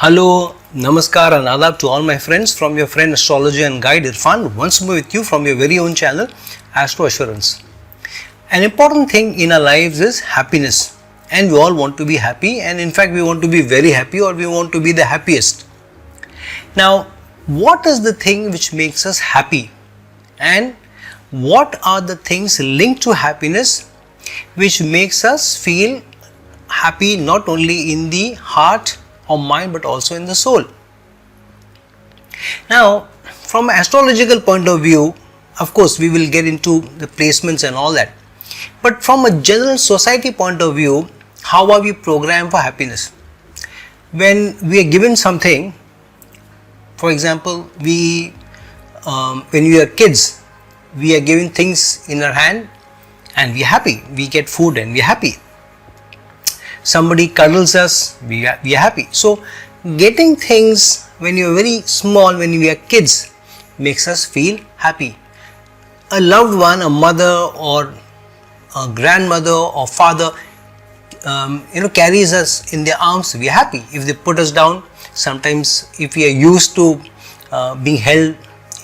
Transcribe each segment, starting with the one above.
Hello, Namaskar and Adab to all my friends from your friend astrologer and guide Irfan, once more with you from your very own channel Astro Assurance. An important thing in our lives is happiness, and we all want to be happy, and in fact we want to be very happy or we want to be the happiest. Now, what is the thing which makes us happy, and what are the things linked to happiness which makes us feel happy not only in the heart or mind but also in the soul? Now, from an astrological point of view, of course we will get into the placements and all that, but from a general society point of view, how are we programmed for happiness? When we are given something, for example, when we are kids, we are given things in our hand and we are happy, we get food and we are happy. Somebody cuddles us, we are happy. So getting things when you are very small, when we are kids, makes us feel happy. A loved one, a mother or a grandmother or father carries us in their arms, we are happy. If they put us down, sometimes if we are used to being held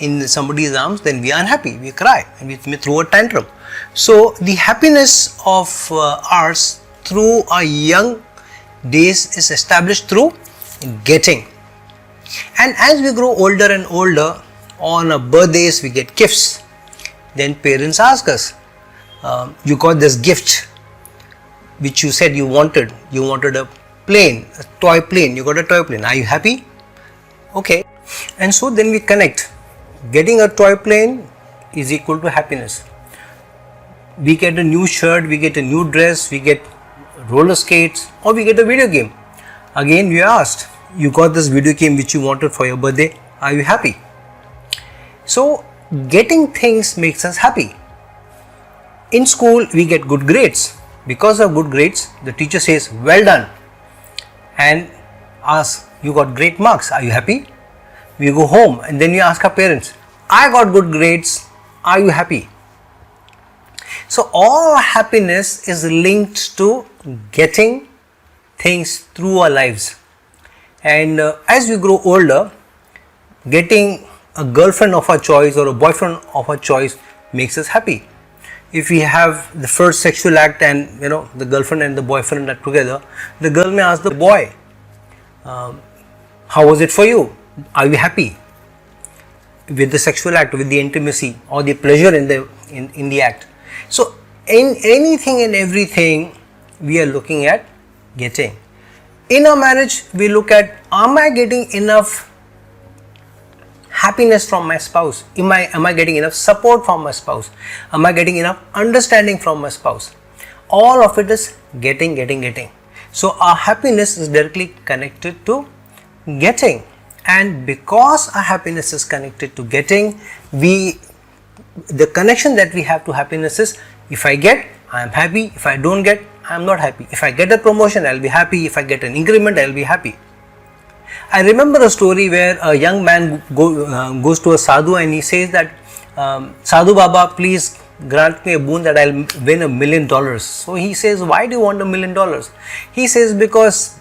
in somebody's arms, then we are unhappy, we cry and we may throw a tantrum. So the happiness of ours through our young days is established through getting, and as we grow older and older, on our birthdays we get gifts. Then parents ask us, you got this gift which you said you wanted a plane, a toy plane, you got a toy plane, are you happy? Okay. And so then we connect, getting a toy plane is equal to happiness. We get a new shirt, we get a new dress, we get roller skates, or we get a video game. Again we are asked, you got this video game which you wanted for your birthday, are you happy? So getting things makes us happy. In school we get good grades. Because of good grades, the teacher says well done and asks, you got great marks, are you happy? We go home and then we ask our parents, I got good grades, are you happy? So all happiness is linked to getting things through our lives, and as we grow older, getting a girlfriend of our choice or a boyfriend of our choice makes us happy. If we have the first sexual act and the girlfriend and the boyfriend are together, the girl may ask the boy, how was it for you? Are you happy with the sexual act, with the intimacy or the pleasure in the act? So in anything and everything we are looking at getting. In our marriage we look at, am I getting enough happiness from my spouse? Am I getting enough support from my spouse? Am I getting enough understanding from my spouse? All of it is getting. So our happiness is directly connected to getting, and because our happiness is connected to getting, the connection that we have to happiness is, if I get, I am happy. If I don't get, I am not happy. If I get a promotion, I will be happy. If I get an increment, I will be happy. I remember a story where a young man goes to a sadhu and he says that, Sadhu Baba, please grant me a boon that I will win $1 million. So he says, why do you want $1 million? He says, because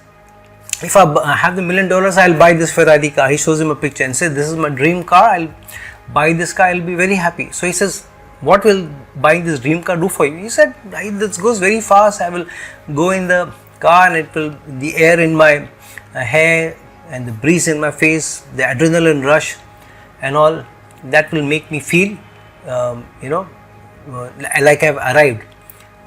if I have the $1 million, I will buy this Ferrari car. He shows him a picture and says, this is my dream car, I will buy this car, I will be very happy. So he says, what will buying this dream car do for you? He said, this goes very fast, I will go in the car and the air in my hair and the breeze in my face, the adrenaline rush and all, that will make me feel like I have arrived.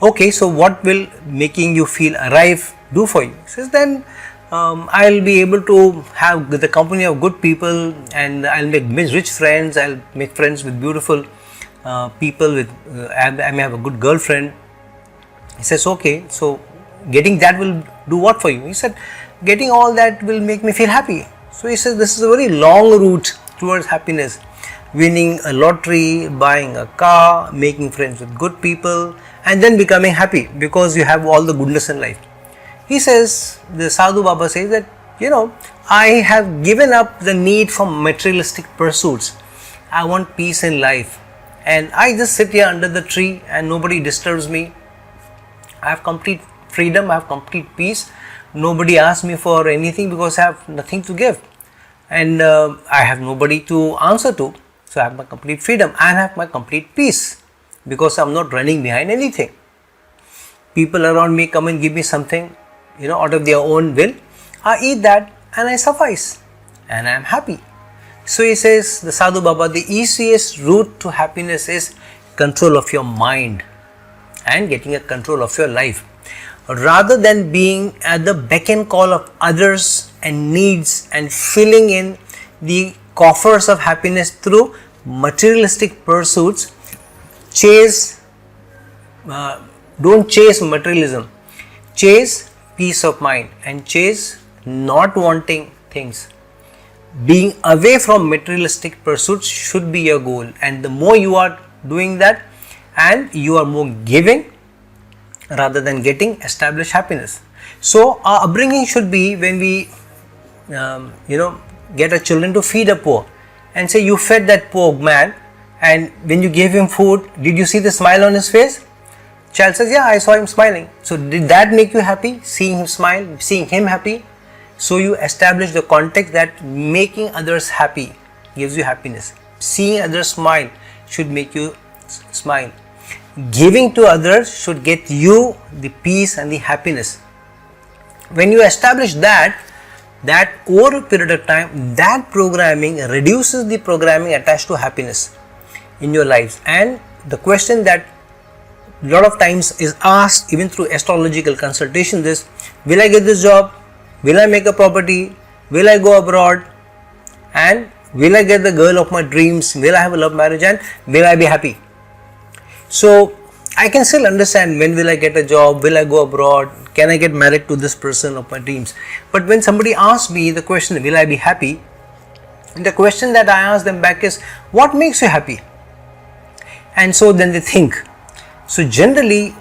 Okay, so what will making you feel arrive do for you? He says, then I will be able to have the company of good people, and I will make rich friends, I will make friends with beautiful people, I may have a good girlfriend. He says, okay, so getting that will do what for you? He said, getting all that will make me feel happy. So he says, this is a very long route towards happiness. Winning a lottery, buying a car, making friends with good people, and then becoming happy because you have all the goodness in life. He says, the Sadhu Baba says that, I have given up the need for materialistic pursuits. I want peace in life, and I just sit here under the tree and nobody disturbs me. I have complete freedom, I have complete peace. Nobody asks me for anything because I have nothing to give, and I have nobody to answer to. So I have my complete freedom and I have my complete peace because I am not running behind anything. People around me come and give me something, out of their own will. I eat that and I suffice and I am happy. So he says, the Sadhu Baba, the easiest route to happiness is control of your mind and getting a control of your life. Rather than being at the beck and call of others and needs and filling in the coffers of happiness through materialistic pursuits, don't chase materialism, chase peace of mind and chase not wanting things. Being away from materialistic pursuits should be your goal, and the more you are doing that and you are more giving rather than getting, establish happiness. So our upbringing should be, when we get our children to feed a poor and say, you fed that poor man, and when you gave him food, did you see the smile on his face? Child says, yeah, I saw him smiling. So did that make you happy? Seeing him smile, seeing him happy? So you establish the context that making others happy gives you happiness. Seeing others smile should make you smile. Giving to others should get you the peace and the happiness. When you establish that over a period of time, that programming reduces the programming attached to happiness in your lives. And the question that a lot of times is asked even through astrological consultation is, will I get this job? Will I make a property? Will I go abroad? And will I get the girl of my dreams? Will I have a love marriage? And will I be happy? So I can still understand, when will I get a job? Will I go abroad? Can I get married to this person of my dreams? But when somebody asks me the question, will I be happy? And the question that I ask them back is, what makes you happy? And so then they think. So generally,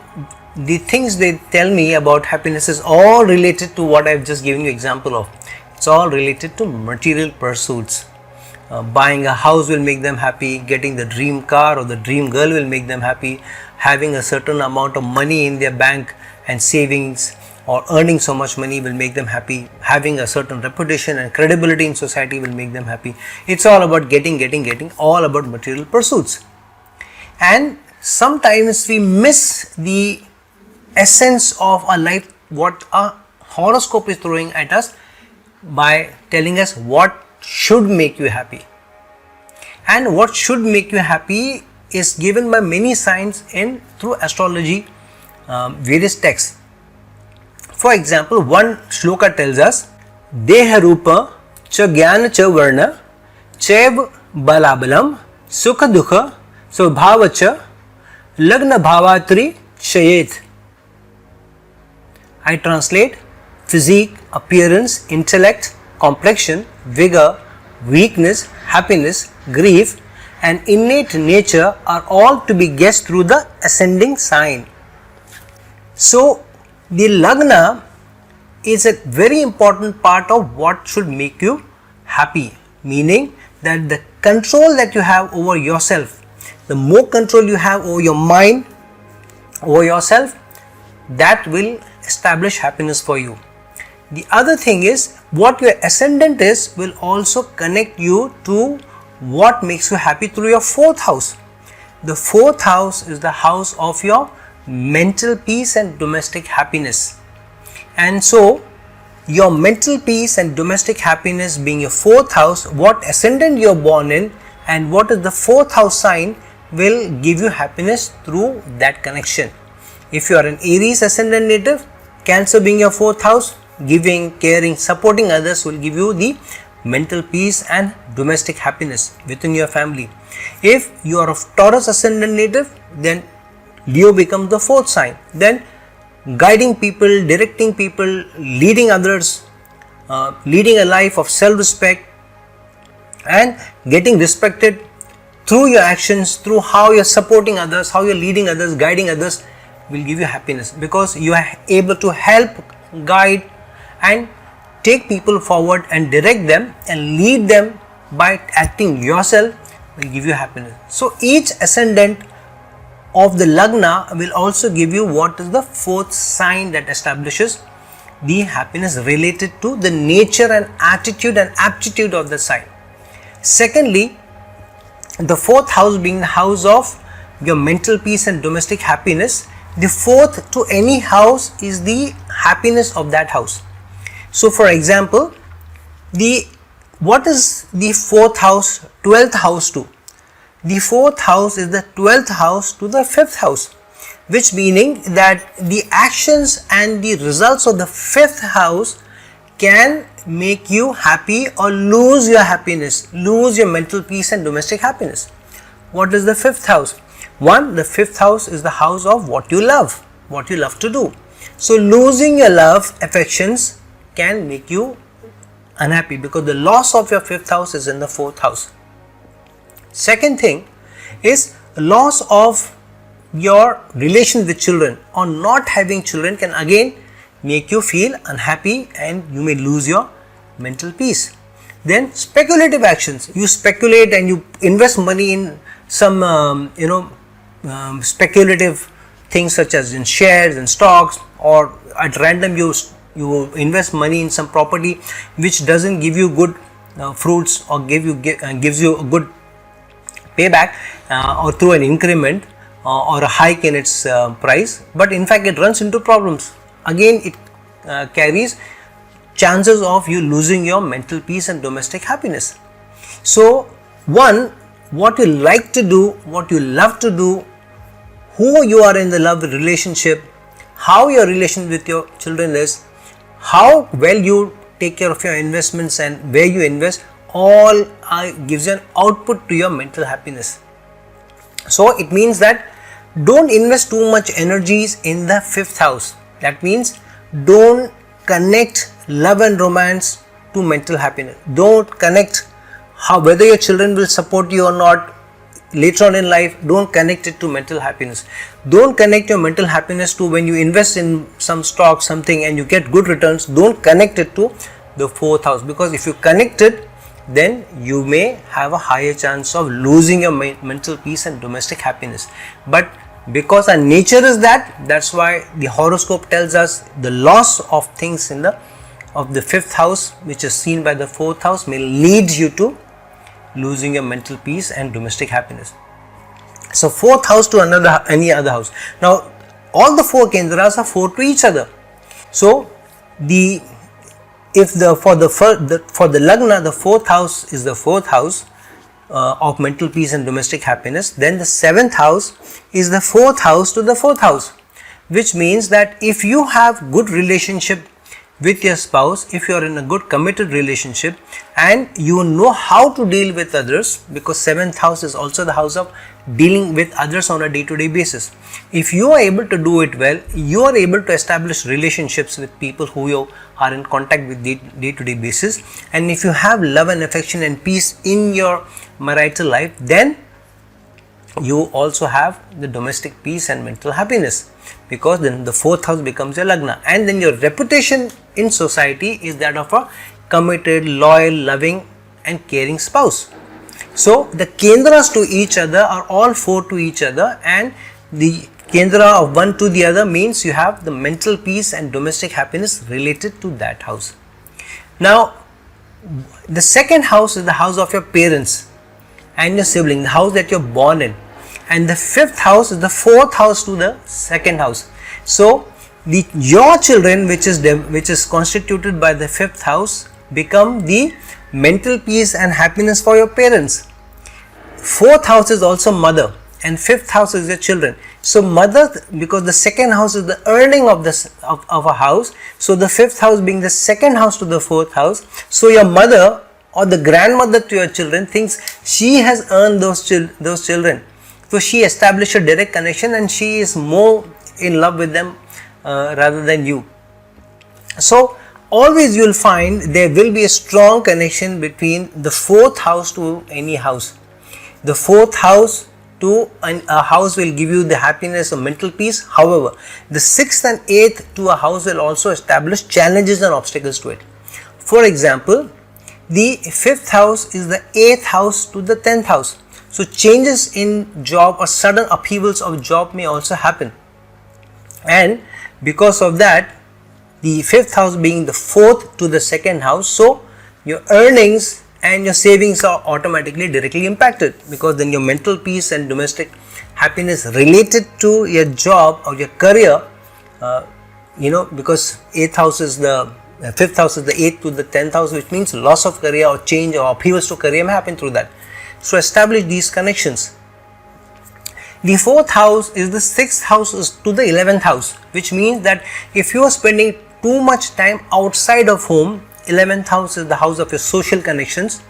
the things they tell me about happiness is all related to what I've just given you example of. It's all related to material pursuits. Buying a house will make them happy, getting the dream car or the dream girl will make them happy, having a certain amount of money in their bank and savings or earning so much money will make them happy, having a certain reputation and credibility in society will make them happy. It's all about getting, all about material pursuits. And sometimes we miss the essence of our life, what a horoscope is throwing at us by telling us what should make you happy. And what should make you happy is given by many signs through astrology, various texts. For example, one shloka tells us, Deha Rupa cha Jnana cha Varna Chaiv Balabalam Sukha Dukha Svabhava cha Lagna Bhavatri Shayet. I translate: physique, appearance, intellect, complexion, vigor, weakness, happiness, grief and innate nature are all to be guessed through the ascending sign. So the Lagna is a very important part of what should make you happy, meaning that the control that you have over yourself, the more control you have over your mind, over yourself, that will establish happiness for you. The other thing is, what your ascendant is will also connect you to what makes you happy through your fourth house. The fourth house is the house of your mental peace and domestic happiness. And so, your mental peace and domestic happiness being your fourth house, what ascendant you are born in and what is the fourth house sign will give you happiness through that connection. If you are an Aries ascendant native, Cancer being your fourth house, giving, caring, supporting others will give you the mental peace and domestic happiness within your family. If you are of Taurus ascendant native, then Leo becomes the fourth sign. Then guiding people, directing people, leading others, leading a life of self-respect and getting respected through your actions, through how you are supporting others, how you are leading others, guiding others will give you happiness, because you are able to help, guide and take people forward and direct them and lead them by acting yourself will give you happiness. So each ascendant of the Lagna will also give you what is the fourth sign that establishes the happiness related to the nature and attitude and aptitude of the sign. Secondly, the fourth house being the house of your mental peace and domestic happiness, the fourth to any house is the happiness of that house. So for example, what is the fourth house, 12th house to? The fourth house is the 12th house to the 5th house, which meaning that the actions and the results of the 5th house can make you happy or lose your happiness, lose your mental peace and domestic happiness. What is the 5th house? One, the 5th house is the house of what you love to do. So losing your love, affections can make you unhappy because the loss of your 5th house is in the 4th house. Second thing is loss of your relation with children or not having children can again make you feel unhappy and you may lose your mental peace. Then speculative actions, you speculate and you invest money in some speculative things such as in shares and stocks, or at random you invest money in some property which doesn't give you good fruits or gives you a good payback or through an increment or a hike in its price, but in fact it runs into problems. Again, it carries chances of you losing your mental peace and domestic happiness. So one, what you like to do, what you love to do, who you are in the love relationship, how your relation with your children is, how well you take care of your investments and where you invest, all gives you an output to your mental happiness. So it means that don't invest too much energies in the 5th house. That means don't connect love and romance to mental happiness. Don't connect whether your children will support you or not later on in life. Don't connect it to mental happiness. Don't connect your mental happiness to when you invest in some stock, something, and you get good returns. Don't connect it to the 4th house, because if you connect it, then you may have a higher chance of losing your mental peace and domestic happiness. But because our nature is that's why the horoscope tells us the loss of things of the 5th house, which is seen by the 4th house, may lead you to losing your mental peace and domestic happiness. So 4th house to any other house. Now all the 4 kendras are 4 to each other. So for the Lagna, the 4th house is the 4th house of mental peace and domestic happiness. Then the 7th house is the 4th house to the 4th house, which means that if you have good relationship with your spouse, if you are in a good committed relationship and you know how to deal with others, because 7th house is also the house of dealing with others on a day-to-day basis. If you are able to do it well, you are able to establish relationships with people who you are in contact with day-to-day basis, and if you have love and affection and peace in your marital life, then you also have the domestic peace and mental happiness, because then the 4th house becomes your Lagna, and then your reputation in society is that of a committed, loyal, loving and caring spouse. So the kendras to each other are all 4 to each other, and the kendra of one to the other means you have the mental peace and domestic happiness related to that house. Now the 2nd house is the house of your parents and your sibling, the house that you're born in, and the 5th house is the 4th house to the 2nd house. So your children, which is constituted by the 5th house, become the mental peace and happiness for your parents. 4th house is also mother and 5th house is your children. So mother, because the 2nd house is the earning of a house, so the 5th house being the 2nd house to the 4th house, so your mother or the grandmother to your children thinks she has earned those children. So she established a direct connection and she is more in love with them rather than you. So always you will find there will be a strong connection between the 4th house to any house. The 4th house to a house will give you the happiness or mental peace. However, the 6th and 8th to a house will also establish challenges and obstacles to it. For example, the 5th house is the 8th house to the 10th house. So changes in job or sudden upheavals of job may also happen, and because of that, the fifth house being the fourth to the second house, so your earnings and your savings are automatically directly impacted, because then your mental peace and domestic happiness related to your job or your career, because fifth house is the 8th to the 10th house, which means loss of career or change or upheavals to career may happen through that. So establish these connections. The fourth house is the sixth house to the 11th house, which means that if you are spending too much time outside of home, 11th house is the house of your social connections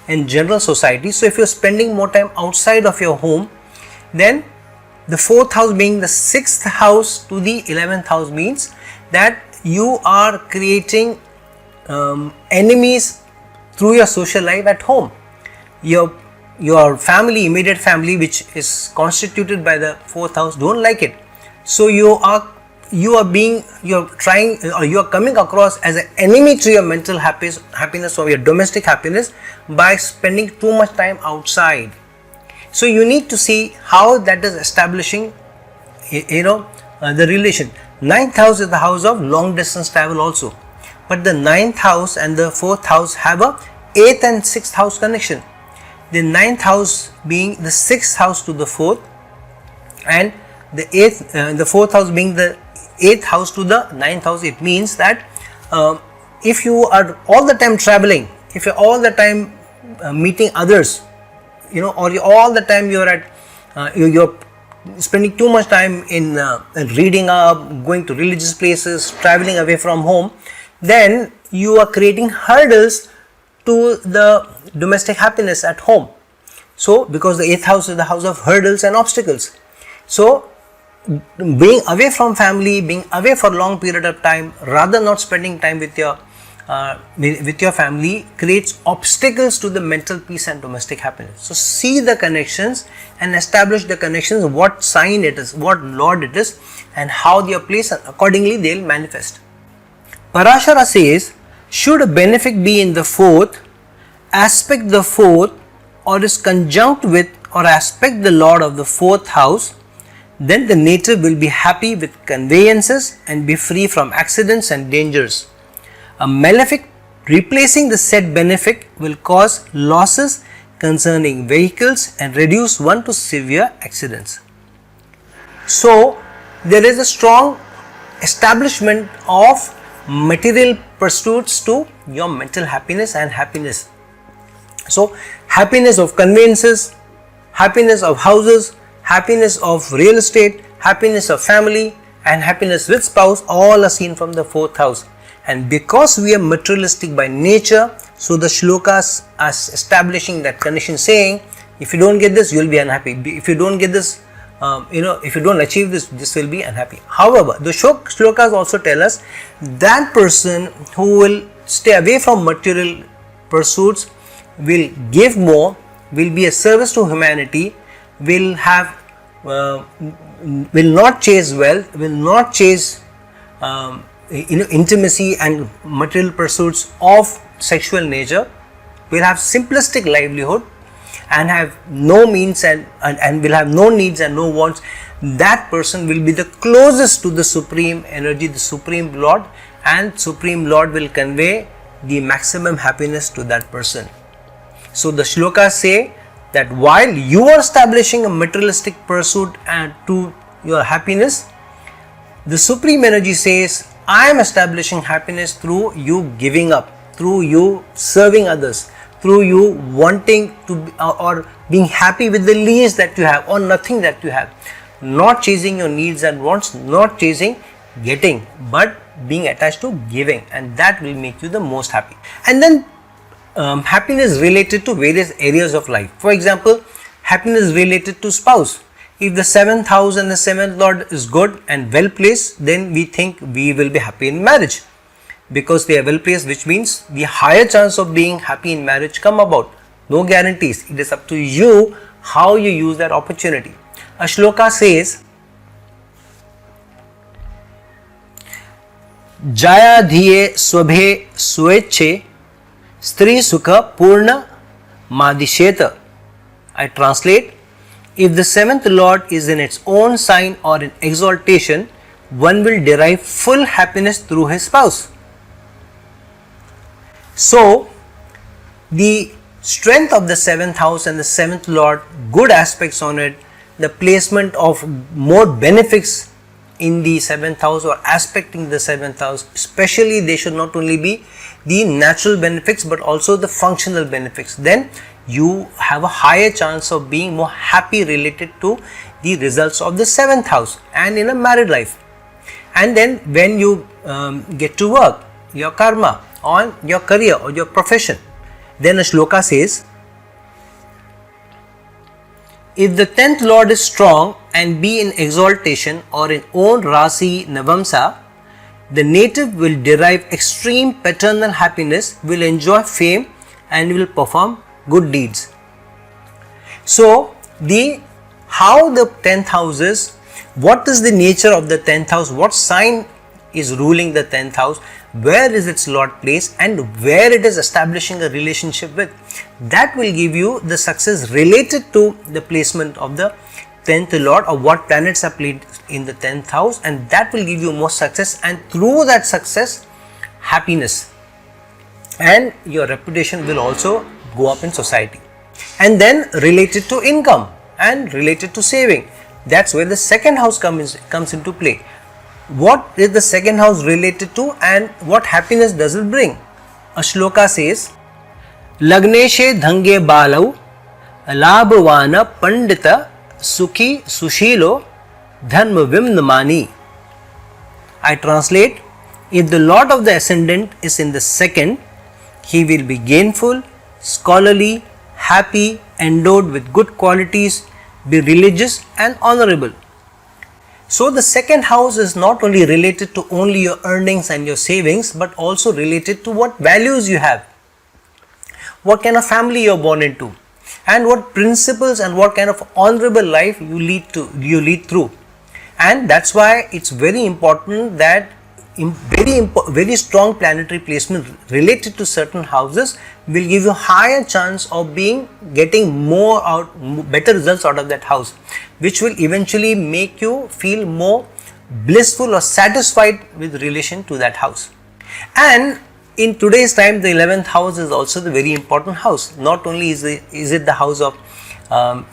and general society. So if you are spending more time outside of your home, then the fourth house being the sixth house to the 11th house means that you are creating enemies through your social life at home. Your family, immediate family, which is constituted by the fourth house, don't like it. So you are coming across as an enemy to your mental happiness or your domestic happiness by spending too much time outside. So you need to see how that is establishing the relation. Ninth house is the house of long distance travel also, but the ninth house and the fourth house have a 8th and 6th house connection. The ninth house being the 6th house to the 4th, and the fourth house being the 8th house to the 9th house. It means that if you are all the time traveling, if you're all the time meeting others, or all the time you're spending too much time in reading up, going to religious places, traveling away from home, then you are creating hurdles to the domestic happiness at home. So because the 8th house is the house of hurdles and obstacles, so being away from family, being away for a long period of time, rather not spending time with your family, creates obstacles to the mental peace and domestic happiness. So see the connections and establish the connections, what sign it is, what lord it is, and how they are placed, and accordingly they will manifest. Parashar says, should a benefic be in the fourth, aspect the fourth, or is conjunct with or aspect the lord of the fourth house, then the native will be happy with conveyances and be free from accidents and dangers. A malefic replacing the said benefic will cause losses concerning vehicles and reduce one to severe accidents. So there is a strong establishment of material pursuits to your mental happiness and happiness. So happiness of conveyances, happiness of houses, happiness of real estate, happiness of family, and happiness with spouse, all are seen from the fourth house. And because we are materialistic by nature, so the shlokas are establishing that condition, saying if you don't get this, you will be unhappy. If you don't get this, if you don't achieve this, this will be unhappy. However, the shlokas also tell us that person who will stay away from material pursuits will give more, will be a service to humanity, will not chase wealth, will not chase intimacy and material pursuits of sexual nature, will have simplistic livelihood and have no means and will have no needs and no wants. That person will be the closest to the supreme energy, the supreme lord, and supreme lord will convey the maximum happiness to that person. So the shlokas say that while you are establishing a materialistic pursuit and to your happiness, the supreme energy says, I am establishing happiness through you giving up, through you serving others, through you wanting to or being happy with the least that you have or nothing that you have, not chasing your needs and wants, not chasing getting, but being attached to giving, and that will make you the most happy. And then happiness related to various areas of life. For example, happiness related to spouse. If the 7th house and the 7th lord is good and well placed, then we think we will be happy in marriage, because they are well placed, which means the higher chance of being happy in marriage come about. No guarantees. It is up to you how you use that opportunity. A shloka says, Jaya dhiye swabhe swechhe stri sukha purna madisheta. I translate, if the seventh lord is in its own sign or in exaltation, one will derive full happiness through his spouse. So, the strength of the seventh house and the seventh lord, good aspects on it, the placement of more benefics in the seventh house or aspecting the seventh house, especially they should not only be the natural benefits but also the functional benefits. Then you have a higher chance of being more happy related to the results of the seventh house and in a married life. And then when you get to work, your karma, on your career or your profession, then a shloka says, if the 10th lord is strong and be in exaltation or in own rasi navamsa, the native will derive extreme paternal happiness, will enjoy fame and will perform good deeds. So, how the 10th house is, what is the nature of the 10th house, what sign is ruling the 10th house, where is its lord placed and where it is establishing a relationship with, that will give you the success related to the placement of the 10th lord or what planets are placed in the 10th house, and that will give you more success, and through that success, happiness, and your reputation will also go up in society. And then related to income and related to saving, that's where the second house comes into play. What is the second house related to and what happiness does it bring? A shloka says, Lagneshe dhange balau labhavana pandita sukhi sushilo dharma vimnamani. I translate, if the lord of the ascendant is in the second, he will be gainful, scholarly, happy, endowed with good qualities, be religious and honorable. So the second house is not only related to only your earnings and your savings, but also related to what values you have, what kind of family you are born into, and what principles and what kind of honorable life you lead through. And that's why it's very important that very strong planetary placement related to certain houses will give you higher chance of getting better results out of that house, which will eventually make you feel more blissful or satisfied with relation to that house. And in today's time, the 11th house is also the very important house. Not only is it the house of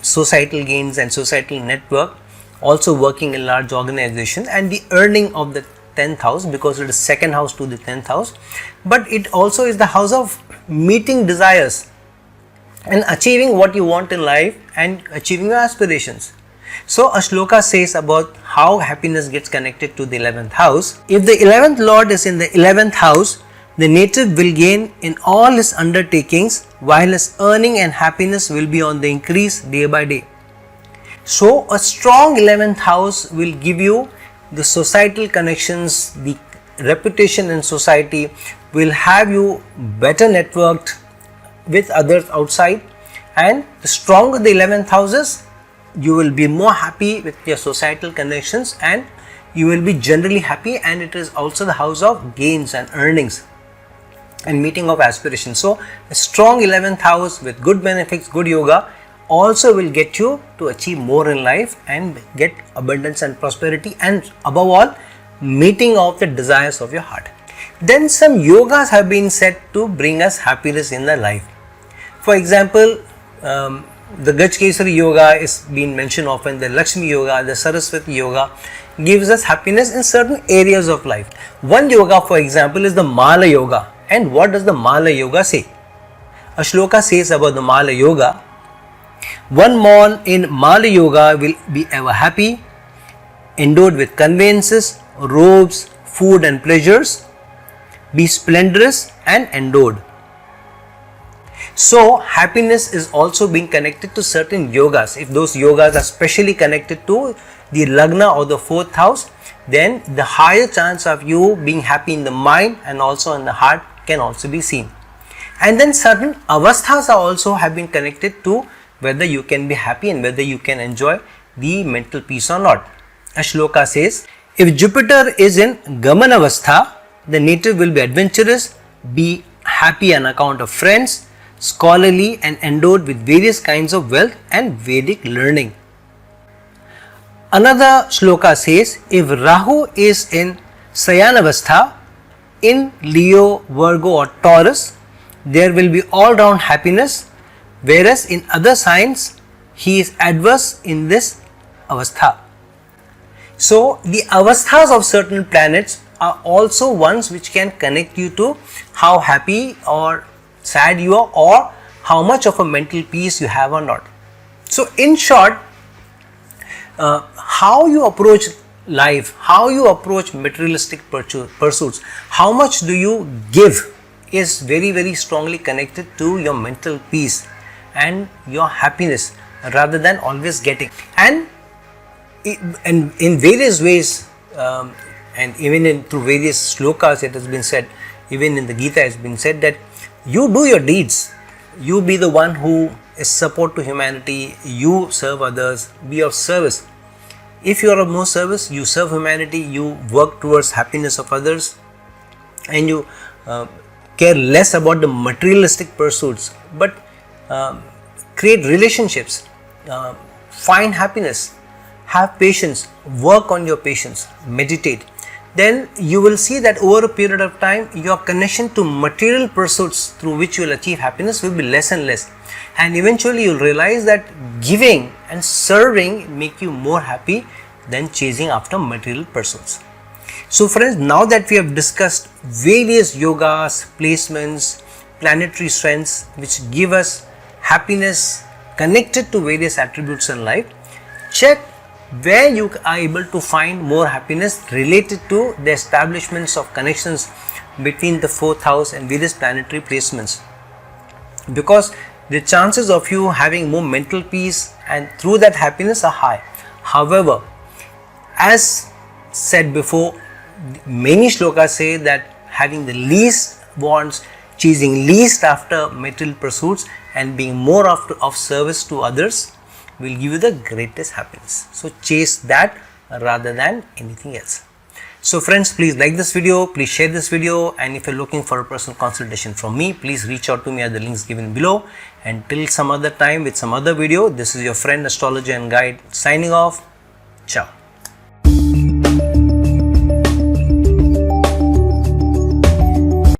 societal gains and societal network, also working in large organization and the earning of the 10th house, because it is second house to the 10th house, but it also is the house of meeting desires and achieving what you want in life and achieving your aspirations. So a shloka says about how happiness gets connected to the 11th house. If the 11th lord is in the 11th house, the native will gain in all his undertakings, while his earning and happiness will be on the increase day by day. So a strong 11th house will give you the societal connections, the reputation in society, will have you better networked with others outside, and the stronger the 11th houses, you will be more happy with your societal connections and you will be generally happy, and it is also the house of gains and earnings and meeting of aspirations. So a strong 11th house with good benefits, good yoga also will get you to achieve more in life and get abundance and prosperity, and above all, meeting of the desires of your heart. Then some yogas have been said to bring us happiness in the life. For example, the Gajkesari yoga is being mentioned often, the Lakshmi yoga, the Saraswati yoga gives us happiness in certain areas of life. One yoga, for example, is the Mala yoga. And what does the Mala yoga say? A shloka says about the Mala yoga, one mon in Mala yoga will be ever happy, endowed with conveyances, robes, food and pleasures, be splendorous and endowed. So happiness is also being connected to certain yogas. If those yogas are specially connected to the Lagna or the 4th house, then the higher chance of you being happy in the mind and also in the heart can also be seen. And then certain avasthas are also have been connected to whether you can be happy and whether you can enjoy the mental peace or not. A shloka says, if Jupiter is in Gamanavastha, the native will be adventurous, be happy on account of friends, scholarly and endowed with various kinds of wealth and Vedic learning. Another shloka says, if Rahu is in Sayanavastha, in Leo, Virgo or Taurus, there will be all-round happiness, whereas in other signs, he is adverse in this avastha. So, the avasthas of certain planets are also ones which can connect you to how happy or sad you are, or how much of a mental peace you have or not. So, in short, how you approach life, how you approach materialistic pursuits, how much do you give is very, very strongly connected to your mental peace and your happiness, rather than always getting. And in various ways, and even through various shlokas it has been said, even in the Gita has been said that you do your deeds, you be the one who is support to humanity, you serve others, be of service. If you are of no service, you serve humanity, you work towards happiness of others, and you care less about the materialistic pursuits, but create relationships, find happiness, have patience, work on your patience, meditate, then you will see that over a period of time your connection to material pursuits through which you will achieve happiness will be less and less, and eventually you will realize that giving and serving make you more happy than chasing after material pursuits. So friends, now that we have discussed various yogas, placements, planetary strengths which give us happiness connected to various attributes in life, check where you are able to find more happiness related to the establishments of connections between the 4th house and various planetary placements, because the chances of you having more mental peace and through that happiness are high. However, as said before, many shlokas say that having the least wants, chasing least after material pursuits and being more of service to others will give you the greatest happiness. So chase that rather than anything else. So friends, please like this video, please share this video, and if you're looking for a personal consultation from me, please reach out to me at the links given below. And till some other time with some other video, this is your friend, astrologer and guide signing off. Ciao.